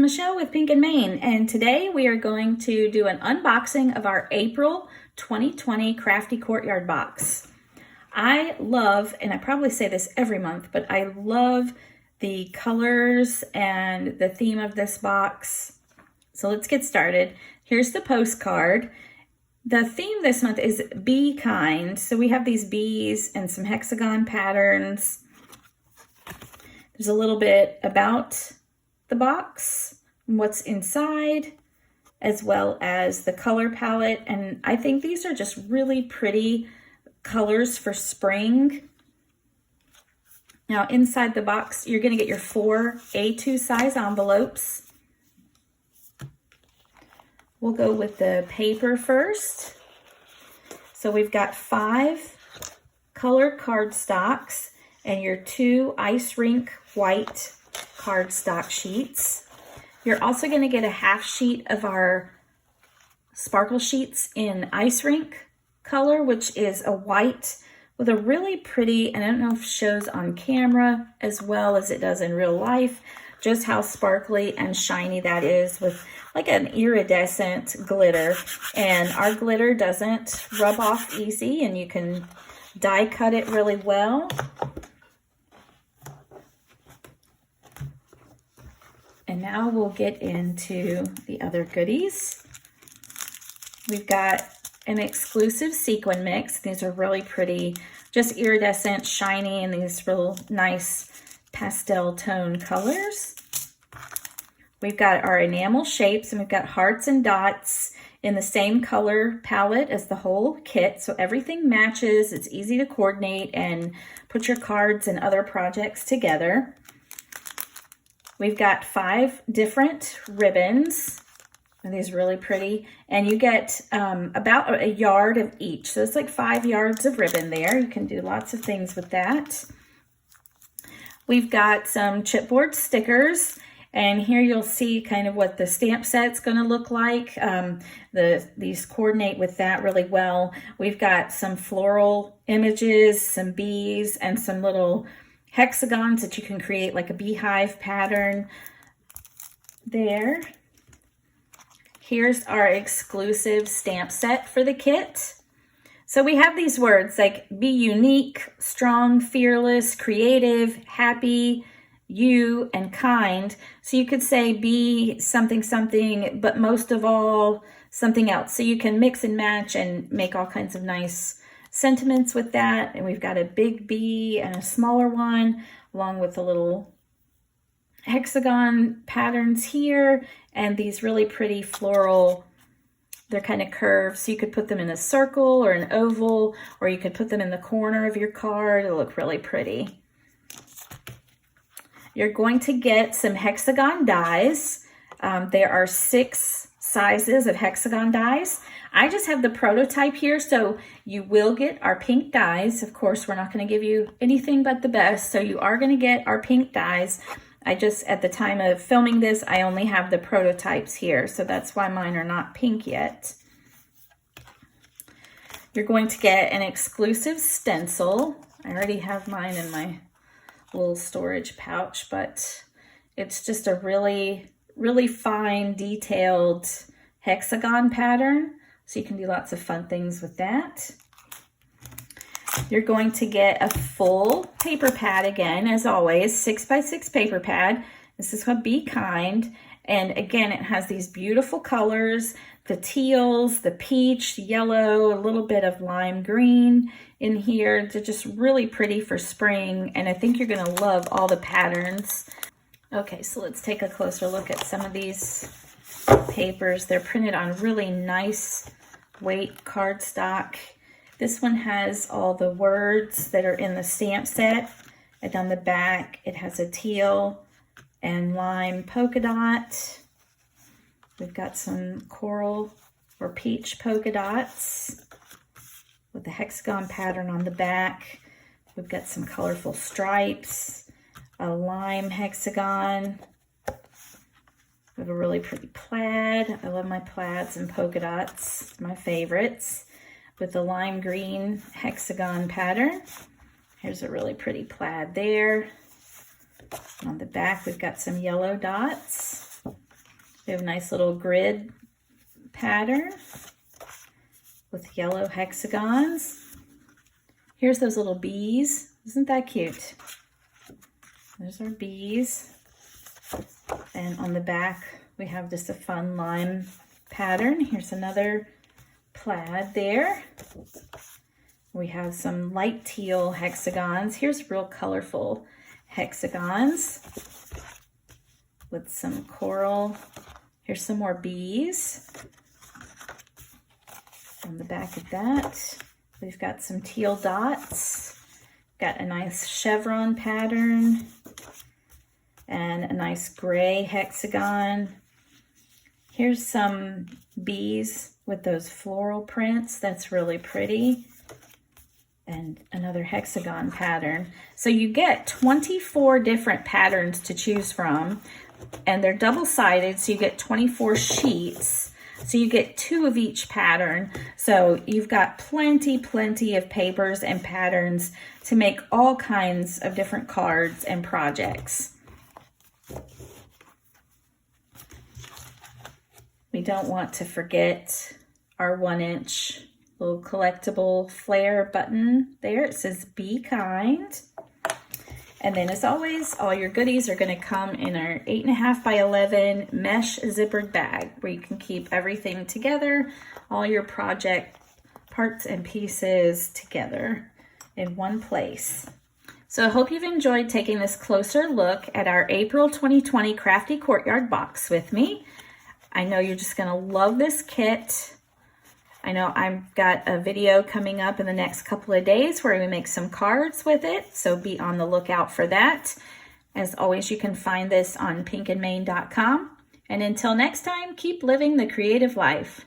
Michelle with Pink and Maine, and today we are going to do an unboxing of our April 2020 Crafty Courtyard box. I love, and I probably say this every month, but I love the colors and the theme of this box. So let's get started. Here's the postcard. The theme this month is Be Kind. So we have these bees and some hexagon patterns. There's a little bit about the box, what's inside, as well as the color palette. And I think these are just really pretty colors for spring. Now inside the box, you're going to get your 4 A2 size envelopes. We'll go with the paper first. So we've got 5 color cardstocks and your 2 ice rink white cardstock sheets. You're also going to get a half sheet of our sparkle sheets in ice rink color, which is a white with a really pretty, and I don't know if it shows on camera as well as it does in real life, just how sparkly and shiny that is with like an iridescent glitter. And our glitter doesn't rub off easy, and you can die cut it really well. And now we'll get into the other goodies. We've got an exclusive sequin mix. These are really pretty, just iridescent, shiny, and these real nice pastel tone colors. We've got our enamel shapes, and we've got hearts and dots in the same color palette as the whole kit. So everything matches. It's easy to coordinate and put your cards and other projects together. We've got 5 different ribbons. And these are really pretty. And you get about a yard of each. So it's like 5 yards of ribbon there. You can do lots of things with that. We've got some chipboard stickers. And here you'll see kind of what the stamp set's going to look like. These coordinate with that really well. We've got some floral images, some bees, and some little hexagons that you can create like a beehive pattern there. Here's our exclusive stamp set for the kit. So we have these words like be unique, strong, fearless, creative, happy, you, and kind. So you could say be something, something, but most of all, something else. So you can mix and match and make all kinds of nice sentiments with that. And we've got a big bee and a smaller one, along with the little hexagon patterns here, and these really pretty floral, they're kind of curved, so you could put them in a circle or an oval, or you could put them in the corner of your card. It'll look really pretty. You're going to get some hexagon dies. There are 6 sizes of hexagon dies. I just have the prototype here, so you will get our pink dies. Of course, we're not going to give you anything but the best, so you are going to get our pink dies. I just, at the time of filming this, I only have the prototypes here, so that's why mine are not pink yet. You're going to get an exclusive stencil. I already have mine in my little storage pouch, but it's just a really, really fine, detailed hexagon pattern. So you can do lots of fun things with that. You're going to get a full paper pad again, as always, 6x6 paper pad. This is called Be Kind. And again, it has these beautiful colors, the teals, the peach, yellow, a little bit of lime green in here. They're just really pretty for spring. And I think you're going to love all the patterns. Okay, so let's take a closer look at some of these papers. They're printed on really nice weight cardstock. This one has all the words that are in the stamp set, and on the back it has a teal and lime polka dot. We've got some coral or peach polka dots with the hexagon pattern on the back. We've got some colorful stripes, a lime hexagon. We have a really pretty plaid. I love my plaids and polka dots, my favorites, with the lime green hexagon pattern. Here's a really pretty plaid there. On the back, we've got some yellow dots. We have a nice little grid pattern with yellow hexagons. Here's those little bees. Isn't that cute? There's our bees. And on the back, we have just a fun lime pattern. Here's another plaid there. We have some light teal hexagons. Here's real colorful hexagons with some coral. Here's some more bees. On the back of that, we've got some teal dots. Got a nice chevron pattern and a nice gray hexagon. Here's some bees with those floral prints. That's really pretty. And another hexagon pattern. So you get 24 different patterns to choose from, and they're double-sided, so you get 24 sheets. So you get 2 of each pattern. So you've got plenty of papers and patterns to make all kinds of different cards and projects. We don't want to forget our 1-inch little collectible flare button there. It says "Be Kind." And then as always, all your goodies are going to come in our 8.5 by 11 mesh zippered bag where you can keep everything together, all your project parts and pieces together in one place. So I hope you've enjoyed taking this closer look at our April 2020 Crafty Courtyard box with me. I know you're just going to love this kit. I know I've got a video coming up in the next couple of days where we make some cards with it, so be on the lookout for that. As always, you can find this on pinkandmain.com. And until next time, keep living the creative life.